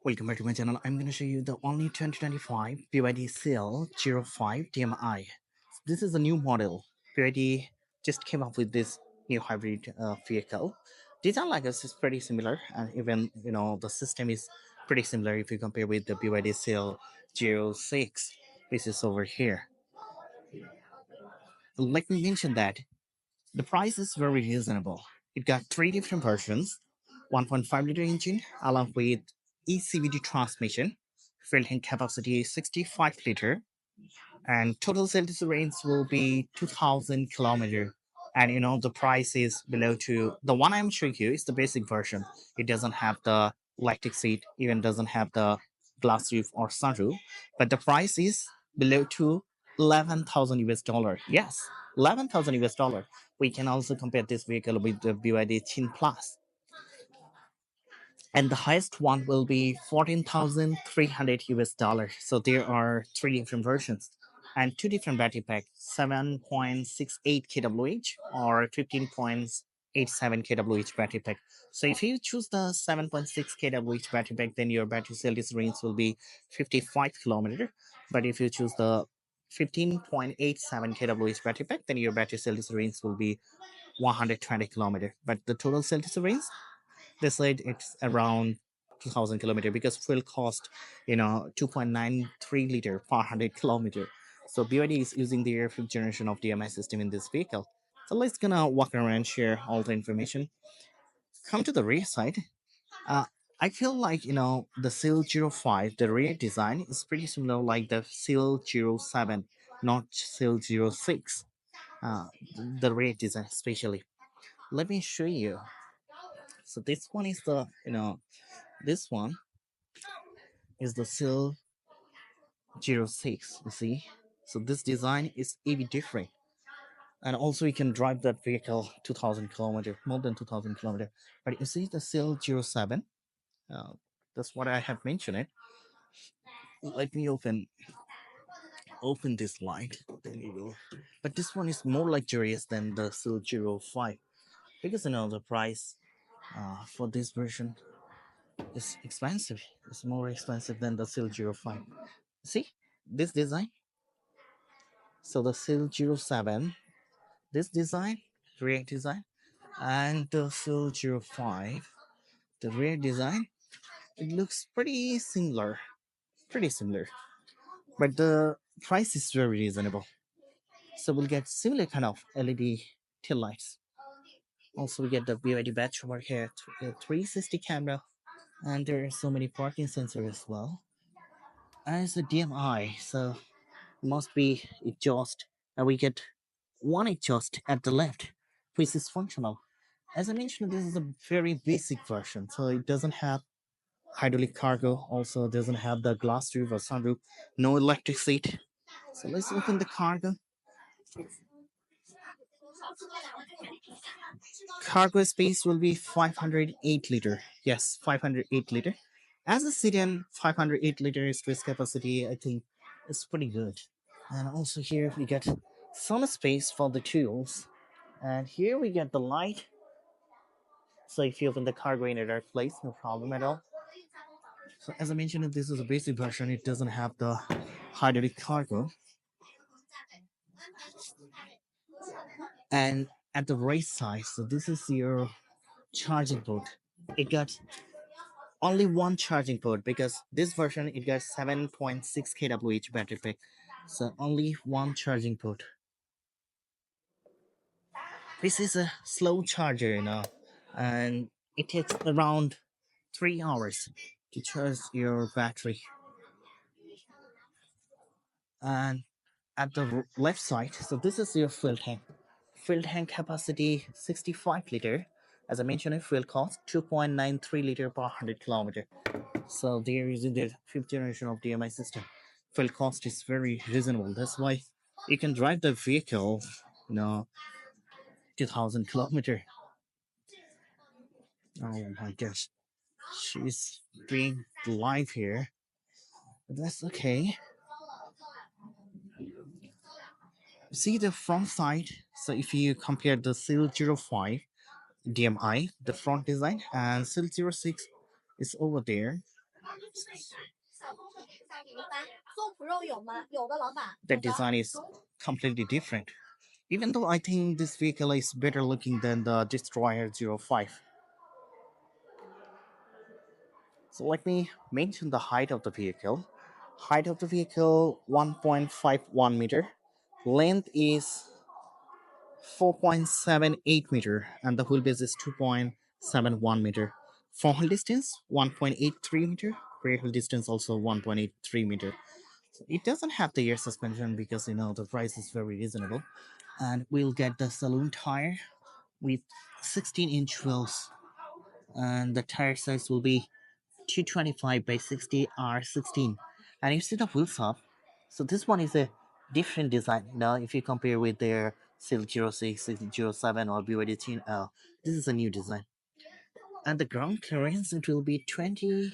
Welcome back to my channel. I'm going to show you the only 2025 BYD Seal 05 DMI. This is a new model. BYD just came up with this new hybrid vehicle. Design like us is pretty similar, and even the system is pretty similar if you compare with the BYD Seal 06, which is over here. Let me mention that the price is very reasonable. It got three different versions: 1.5-liter engine along with ECVT transmission, fuel tank capacity 65-liter, and total sales range will be 2,000 kilometer. And the price is below to the one I'm showing you is the basic version. It doesn't have the electric seat, even doesn't have the glass roof or sunroof, but the price is below to 11,000 US dollar. Yes, 11,000 US dollar. We can also compare this vehicle with the BYD Chin Plus, and the highest one will be 14,300 US dollars. So there are three different versions and two different battery packs: 7.68 kWh or 15.87 kWh battery pack. So if you choose the 7.6 kWh battery pack, then your battery cell range will be 55 kilometer. But if you choose the 15.87 kWh battery pack, then your battery cell range will be 120 kilometer. But the total cell range, they said it's around 2,000 kilometer because fuel cost 2.93 liter per 100 kilometer. So BYD is using their fifth generation of DMI system in this vehicle. So let's gonna walk around and share all the information. Come to the rear side. uh, I feel like the Seal 05, the rear design is pretty similar like the Seal 07, not Seal 06. uh, the rear design especially. Let me show you. So this one is the this one is the Seal 06, you see. So this design is a bit different, and also you can drive that vehicle 2,000 kilometer, more than 2,000 kilometer. But you see the Seal 07, uh, that's what I have mentioned it. Let me open this light, then you will. But this one is more luxurious than the Seal 05 because the price for this version is expensive. It's more expensive than the Seal 05. See this design. So the Seal 07, this design, rear design, and the Seal 05, the rear design, it looks pretty similar, but the price is very reasonable. So we'll get similar kind of LED tail lights. Also, we get the BYD badge over here, 360 camera, and there are so many parking sensors as well. And it's a DMI, so must be exhaust, and we get one exhaust at the left, which is functional. As I mentioned, this is a very basic version, so it doesn't have hydraulic cargo, also doesn't have the glass roof or sunroof, no electric seat. So let's open the cargo. Cargo space will be 508 liter. Yes, 508 liter. As a sedan, 508 liter space capacity, I think, is pretty good. And also here we get some space for the tools. And here we get the light. So if you open the cargo in a dark place, no problem at all. So as I mentioned, if this is a basic version, it doesn't have the hydraulic cargo. And at the right side, so this is your charging port. It got only one charging port because this version it got 7.6 kWh battery pack. So only one charging port. This is a slow charger, and it takes around 3 hours to charge your battery. And at the left side, so this is your fuel tank. Fuel tank capacity 65 liter. As I mentioned, it fuel cost 2.93 liter per 100 kilometer. So they are using the fifth generation of DMI system. Fuel cost is very reasonable. That's why you can drive the vehicle, you know, 2,000 kilometer. Oh my gosh, she's being live here. But that's okay. See the front side. So if you compare the Seal 05 DMI, the front design, and Seal 06 is over there. The design is completely different. Even though I think this vehicle is better looking than the Destroyer 05. So let me mention the height of the vehicle. Height of the vehicle 1.51 meter. Length is 4.78 meter and the wheelbase is 2.71 meter. Front wheel distance 1.83 meter. Rear wheel distance also 1.83 meter. So it doesn't have the air suspension because the price is very reasonable. And we'll get the saloon tire with 16-inch wheels, and the tire size will be 225 by 60 R16. And you see the wheels up. So this one is a different design. Now, if you compare with their Seal 06, Seal 07, or BYD Seal, this is a new design. And the ground clearance, it will be 20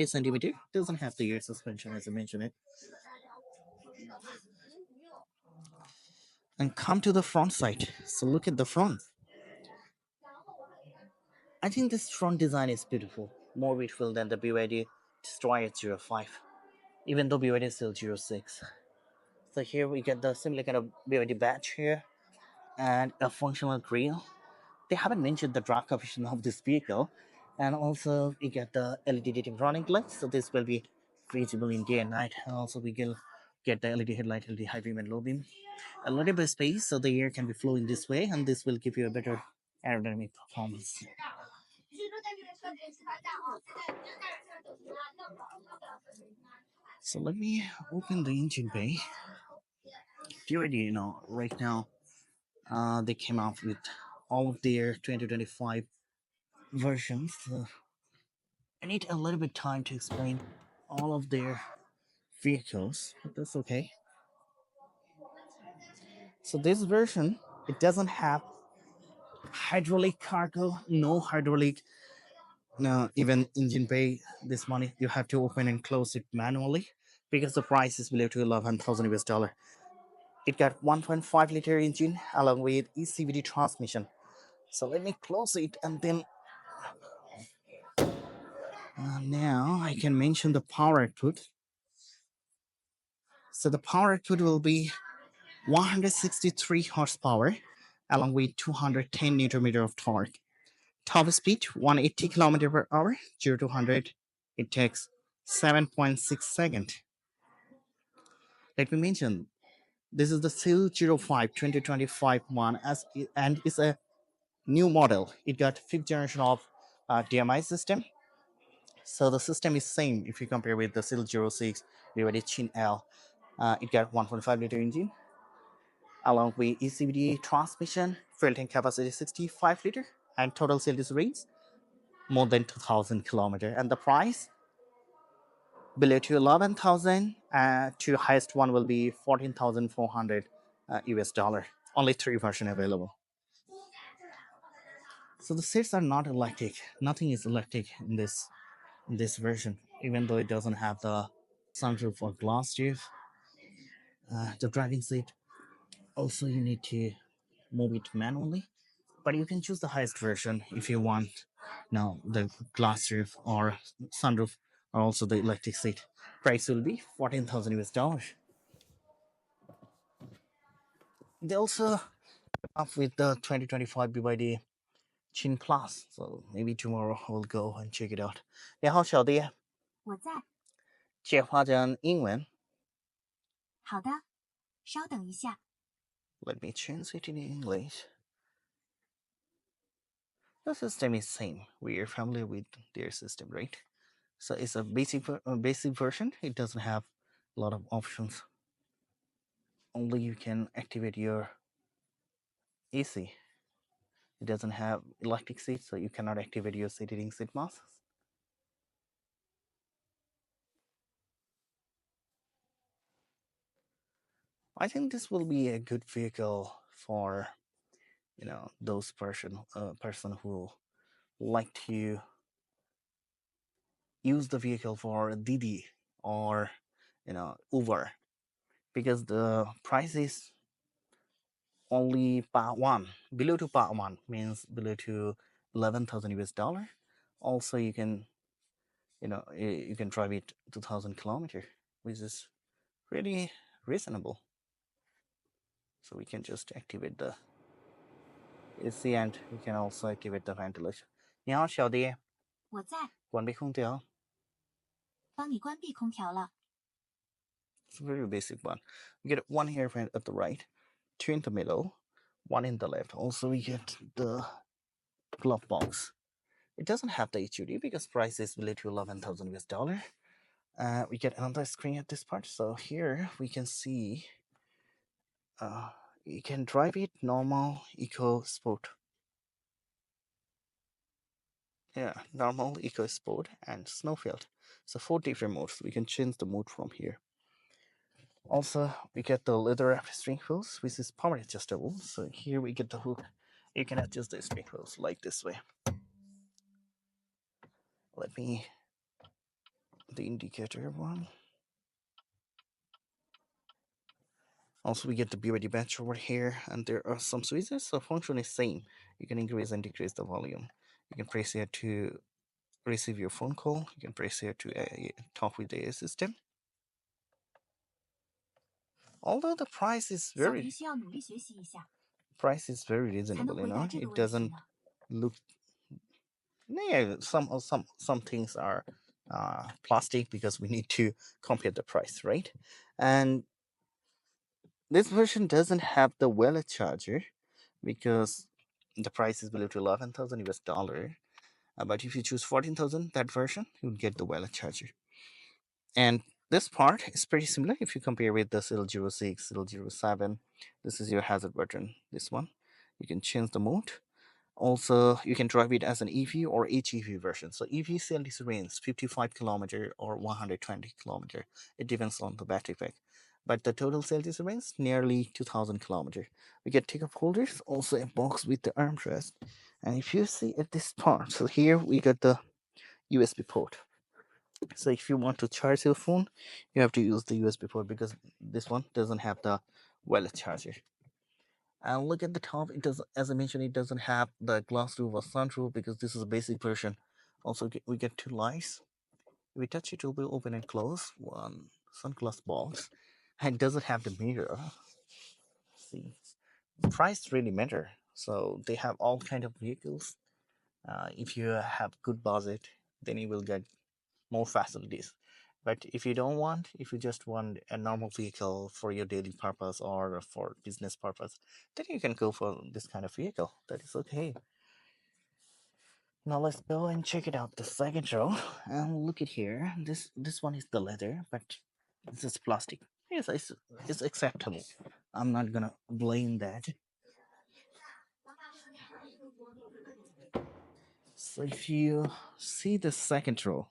centimeter. Doesn't have the air suspension as I mentioned it. And come to the front side. So look at the front. I think this front design is beautiful, more beautiful than the BYD Destroyer 05, even though BYD is still 06. So here we get the similar kind of BYD badge here and a functional grille. They haven't mentioned the drag coefficient of this vehicle, and also we get the LED daytime running lights, so this will be visible in day and night. And also we will get the LED headlight, LED high beam and low beam. A little bit of space so the air can be flowing this way, and this will give you a better aerodynamic performance. So let me open the engine bay. You already right now they came out with all of their 2025 versions. I need a little bit time to explain all of their vehicles, but that's okay. So this version, it doesn't have hydraulic cargo, no hydraulic, no even engine bay. This money you have to open and close it manually because the price is below to 11,000 US dollar. It got 1.5 liter engine along with ECVD transmission. So let me close it and then now I can mention the power output. So the power output will be 163 horsepower along with 210 newton meter of torque. Top speed 180 kilometer per hour, 0 to 100. It takes 7.6 seconds. Let me mention this is the Seal 05 2025 one and it's a new model. It got fifth generation of DMI system. So the system is same if you compare with the Seal 06 BYD Chin L. It got 1.5 liter engine along with ECVD transmission, fuel tank capacity 65 liter, and total sales range more than 2,000 kilometer. And the price below to 11,000, to highest one will be 14,400 US dollar. Only three version available. So the seats are not electric. Nothing is electric in this version, even though it doesn't have the sunroof or glass roof. The driving seat also you need to move it manually, but you can choose the highest version if you want. Now the glass roof or sunroof or also the electric seat. Price will be 14,000 US dollars. They also up with the 2025 BYD Chin Plus, so maybe tomorrow we'll go and check it out. 你好，小弟，借花讲英文。Let me change it in English. The system is same. We are familiar with their system, right? So it's a basic version. It doesn't have a lot of options. Only you can activate your AC. It doesn't have electric seats, so you cannot activate your heating seat masks. I think this will be a good vehicle for those person who like to use the vehicle for Didi or Uber, because the price is only part one. Below to part one means below to 11,000 US dollar. Also, you can you can drive it 2,000 kilometer, which is really reasonable. So we can just activate the AC and we can also activate the ventilation. 你好，小弟，我在，关闭空调。帮你关闭空调了。It's a very basic one. We get one air vent at the right, two in the middle, one in the left. Also, we get the glove box. It doesn't have the HUD because price is below to 11,000 US dollar. We get another screen at this part. So here we can see you can drive it normal, eco, sport. Yeah, normal, eco, sport, and snowfield. So 4 different modes. We can change the mode from here. Also, we get the leather steering wheels, which is power adjustable. So here we get the hook. You can adjust the steering wheels like this way. Let me the indicator one. Also, we get the BYD badge over here, and there are some switches. So function is same. You can increase and decrease the volume. You can press here to receive your phone call. You can press here to talk with the assistant. Although the price is very reasonable, it doesn't look. Yeah, some things are plastic because we need to compare the price, right? And this version doesn't have the wallet charger because the price is below to 11,000 US dollar. But if you choose 14,000, that version, you will get the wallet charger. And this part is pretty similar if you compare with the CL06, CL07. This is your hazard button. This one, you can change the mode. Also, you can drive it as an EV or HEV version. So EV CLTC range 55 kilometer or 120 kilometer. It depends on the battery pack. But the total CLTC range nearly 2,000 kilometer. We get take-up holders, also a box with the armrest. And if you see at this part, so here we got the USB port. So if you want to charge your phone, you have to use the USB port because this one doesn't have the wireless charger. And look at the top, it does, as I mentioned, it doesn't have the glass roof or sunroof because this is a basic version. Also, we get 2 lights. If we touch it, it will be open and close. One sunglass box, and it doesn't have the mirror. See, price really matter. So they have all kind of vehicles. If you have good budget, then you will get more facilities. But if you don't want, if you just want a normal vehicle for your daily purpose or for business purpose, then you can go for this kind of vehicle. That is okay. Now let's go and check it out. The second row, and look at here. This one is the leather, but this is plastic. Yes, it's acceptable. I'm not gonna blame that. So if you see the second row,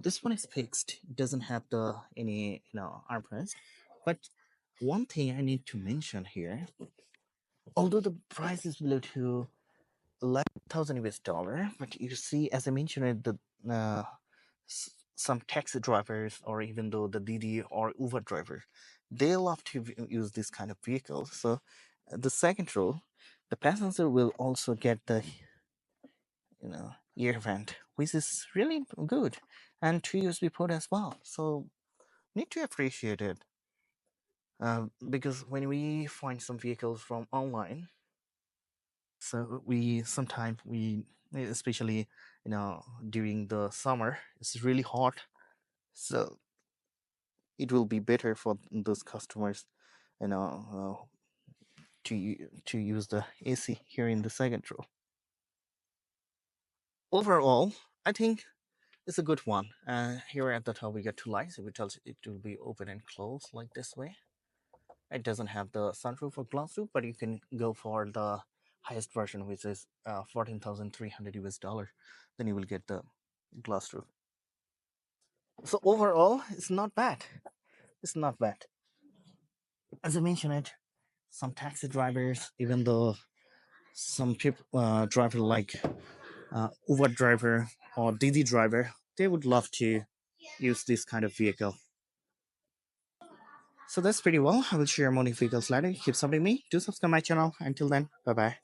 this one is fixed. It doesn't have the any armrest. But one thing I need to mention here, although the price is below to 11,000 US dollar, but you see, as I mentioned, the uh, some taxi drivers or even though the Didi or Uber driver, they love to use this kind of vehicle. So the second row, the passenger will also get the ear vent, which is really good, and 2 USB port as well. So need to appreciate it. Because when we find some vehicles from online, so we sometimes we especially during the summer it's really hot, so it will be better for those customers you know to use the AC here in the second row. Overall, I think it's a good one. Here at the top we get 2 lights. It tells it will be open and closed like this way. It doesn't have the sunroof or glass roof, but you can go for the highest version, which is 14,300 US dollar. Then you will get the glass roof. So overall, it's not bad. It's not bad. As I mentioned it, some taxi drivers, even though some people driver like Uber driver or Didi driver, they would love to use this kind of vehicle. So that's pretty well. I will share more vehicles later. Keep supporting me. Do subscribe my channel. Until then, bye bye.